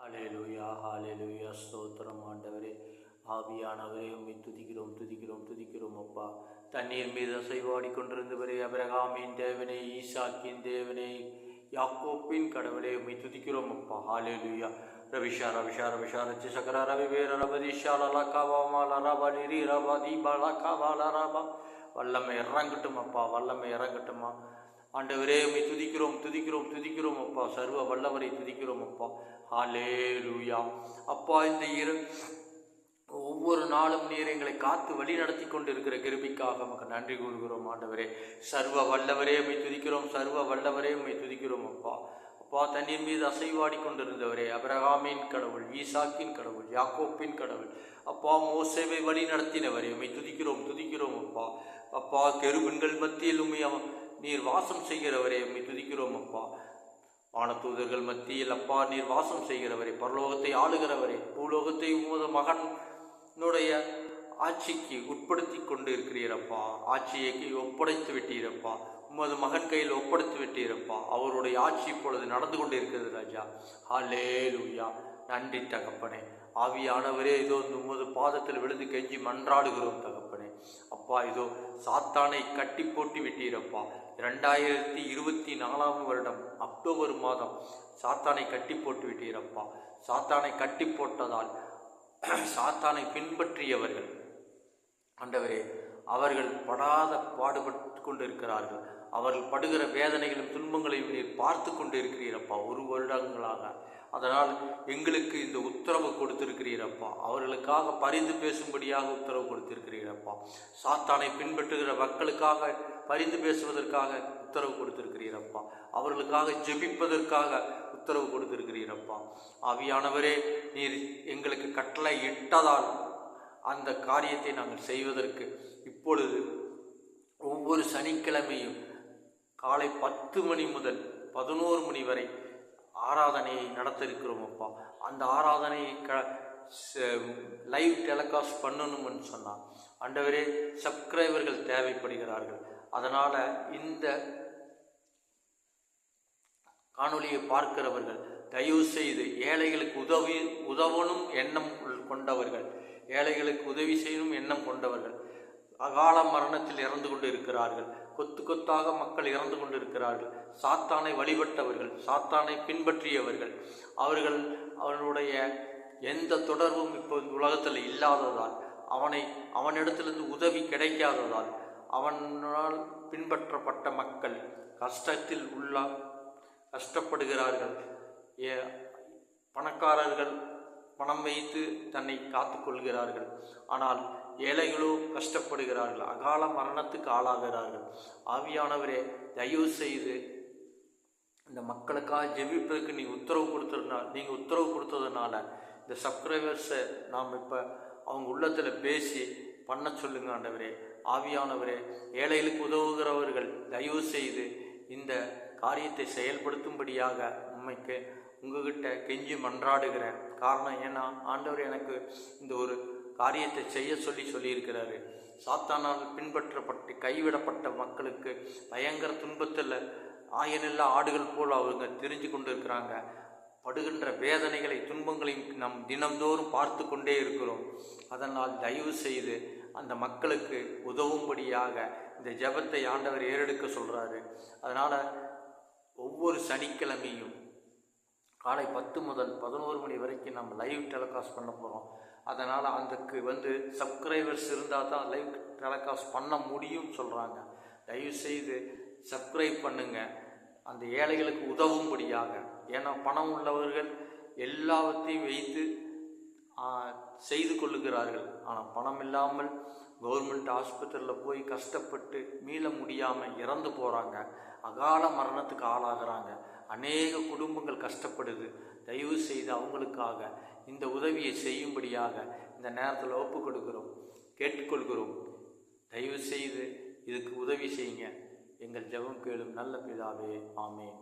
ஹalleluya ஹalleluya ஸ்தோத்திரம் ஆண்டவரே. ஆவியானவரே உம்மை துதிக்கிறோம் துதிக்கிறோம் துதிக்கிறோம் அப்பா. தண்ணீர் மீது அசைவாடி கொண்டிருந்தவரே, அபிரகாமின் தேவனே, ஈசாக்கின் தேவனே, யாக்கோப்பின் கடவுளே உம்மை துதிக்கிறோம் அப்பா. ஹalleluya. ரவிஷா ரவிஷா ரவிஷா ரச்சி சகர ரவி வேர ரபதிஷா லலகாவா லரபா நிரி ரபா தீபா லகாவா லரபா. வல்லமை இறங்கட்டும் அப்பா, வல்லமை இறங்கட்டுமா ஆண்டவரே. உம்மை துதிக்கிறோம் துதிக்கிறோம் துதிக்கிறோம் அப்பா. சர்வ வல்லவரை துதிக்கிறோம் அப்பா. ஹalleluya. அப்பா, இந்த ஒவ்வொரு நாளும் நீர் எங்களை காத்து வழி நடத்தி கொண்டிருக்கிற கிருபைக்காக நமக்கு நன்றி கூறுகிறோம் ஆண்டவரே. சர்வ வல்லவரே உம்மை துதிக்கிறோம், சர்வ வல்லவரே உம்மை துதிக்கிறோம் அப்பா. அப்பா, தண்ணீர் மீது அசைவாடி கொண்டிருந்தவரே, அபிரகாமின் கடவுள், ஈசாக்கின் கடவுள், யாக்கோப்பின் கடவுள், அப்பா மோசேவை வழி நடத்தினவரே உம்மை துதிக்கிறோம் துதிக்கிறோம் அப்பா. அப்பா, கெருபீன்கள் மத்தியில் உம்மை நீர் வாசம் செய்கிறவரே உம்மை துதிக்கிறோம் அப்பா. வானதூதர்கள் மத்தியில் அப்பா நீர் வாசம் செய்கிறவரே, பரலோகத்தை ஆளுகிறவரே, பூலோகத்தை உமது மகனுடைய ஆட்சிக்கு உட்படுத்தி கொண்டு இருக்கிறீரப்பா. ஆட்சியை ஒப்படைத்து விட்டீரப்பா, உமது மகன் கையில் ஒப்படைத்து விட்டீரப்பா. அவருடைய ஆட்சி இப்பொழுது நடந்து கொண்டு இருக்கிறது ராஜா. ஹல்லேலூயா. நன்றி தகப்பனே. ஆவியானவரே, இதோ உமது பாதத்தில் விழுந்து கெஞ்சி மன்றாடுகிறோம் தகப்பனே. அப்பா, இதோ சாத்தானை கட்டி போட்டு விட்டீரப்பா. 2024 வருடம் அக்டோபர் மாதம் சாத்தானை கட்டி போட்டு விட்டீரப்பா. சாத்தானை கட்டி போட்டதால் சாத்தானை பின்பற்றியவர்கள் ஆண்டவரே, அவர்கள் படாத பாடுபட்டு கொண்டு இருக்கிறார்கள். அவர்கள் படுகிற வேதனைகளும் துன்பங்களையும் நீர் பார்த்து கொண்டு இருக்கிறீரப்பா 1 வருடங்களாக. அதனால் எங்களுக்கு இந்த உத்தரவு கொடுத்திருக்கிறீரப்பா. அவர்களுக்காக பரிந்து பேசும்படியாக உத்தரவு கொடுத்திருக்கிறீரப்பா. சாத்தானை பின்பற்றுகிற மக்களுக்காக பரிந்து பேசுவதற்காக உத்தரவு கொடுத்திருக்கிறீரப்பா. அவர்களுக்காக ஜெபிப்பதற்காக உத்தரவு கொடுத்திருக்கிறீரப்பா. ஆவியானவரே, நீர் எங்களுக்கு கட்டளை இட்டதால் அந்த காரியத்தை நாங்கள் செய்வதற்கு இப்பொழுது ஒவ்வொரு சனிக்கிழமையும் காலை 10 மணி முதல் 11 மணி வரை ஆராதனையை நடத்த இருக்கிறோம் அப்பா. அந்த ஆராதனையை லைவ் டெலிகாஸ்ட் பண்ணணும்னு சொன்னான் ஆண்டவரே. சப்ஸ்கிரைபர்கள் தேவைப்படுகிறார்கள். அதனால் இந்த காணொலியை பார்க்கிறவர்கள் தயவு செய்து ஏழைகளுக்கு உதவணும் எண்ணம் கொண்டவர்கள், ஏழைகளுக்கு உதவி செய்யணும் எண்ணம் கொண்டவர்கள், அகால மரணத்தில் இறந்து கொண்டு இருக்கிறார்கள், கொத்து கொத்தாக மக்கள் இறந்து கொண்டு இருக்கிறார்கள். சாத்தானை வழிபட்டவர்கள், சாத்தானை பின்பற்றியவர்கள், அவர்களுடைய எந்த தொடர்பும் இப்போ உலகத்தில் இல்லாததால், அவனிடத்திலிருந்து உதவி கிடைக்காததால், அவனால் பின்பற்றப்பட்ட மக்கள் கஷ்டத்தில் கஷ்டப்படுகிறார்கள். பணக்காரர்கள் பணம் வைத்து தன்னை காத்து கொள்கிறார்கள். ஆனால் ஏழைகளோ கஷ்டப்படுகிறார்கள், அகால மரணத்துக்கு ஆளாகிறார்கள். ஆவியானவரே, தயவு செய்து இந்த மக்களுக்காக ஜெபிப்பதற்கு நீங்கள் உத்தரவு கொடுத்ததுனால இந்த சப்ஸ்கிரைபர்ஸை நாம் இப்போ அவங்க உள்ளத்தில் பேசி பண்ண சொல்லுங்க ஆண்டவரே. ஆவியானவரே, ஏழைகளுக்கு உதவுகிறவர்கள் தயவு செய்து இந்த காரியத்தை செயல்படுத்தும்படியாக உங்ககிட்ட கெஞ்சி மன்றாடுகிறேன். காரணம் ஏன்னா ஆண்டவர் எனக்கு இந்த ஒரு காரியத்தை செய்ய சொல்லியிருக்கிறாரு. சாத்தானால் பின்பற்றப்பட்டு கைவிடப்பட்ட மக்களுக்கு பயங்கர துன்பத்தில் ஆயனில்லா ஆடுகள் போல் அவங்க தெரிஞ்சு கொண்டு இருக்கிறாங்க. படுகின்ற வேதனைகளை துன்பங்களையும் நம் தினந்தோறும் பார்த்து கொண்டே இருக்கிறோம். அதனால் தயவு செய்து அந்த மக்களுக்கு உதவும்படியாக இந்த ஜெபத்தை ஆண்டவர் ஏறெடுக்க சொல்கிறாரு. அதனால் ஒவ்வொரு சனிக்கிழமையும் காலை 10 முதல் 11 மணி வரைக்கும் நம்ம லைவ் டெலிகாஸ்ட் பண்ண போகிறோம். அதனால் அதுக்கு சப்ஸ்கிரைபர்ஸ் இருந்தால் தான் லைவ் டெலிகாஸ்ட் பண்ண முடியும்னு சொல்கிறாங்க. தயவுசெய்து சப்ஸ்கிரைப் பண்ணுங்கள், அந்த ஏழைகளுக்கு உதவும்படியாக. ஏன்னா பணம் உள்ளவர்கள் எல்லாவற்றையும் வைத்து செய்து கொள்ளுகிறார்கள். ஆனால் பணம் இல்லாமல் கவர்மெண்ட் ஆஸ்பத்திரியில் போய் கஷ்டப்பட்டு மீள முடியாமல் இறந்து போகிறாங்க, அகால மரணத்துக்கு ஆளாகிறாங்க. அநேக குடும்பங்கள் கஷ்டப்படுது. தயவு செய்து அவங்களுக்காக இந்த உதவியை செய்யும்படியாக இந்த நேரத்தில் கேட்டுக்கொள்கிறோம். தயவு செய்து இதுக்கு உதவி செய்யுங்க. எங்கள் ஜெபம் கேளும் நல்ல பிதாவே, ஆமென்.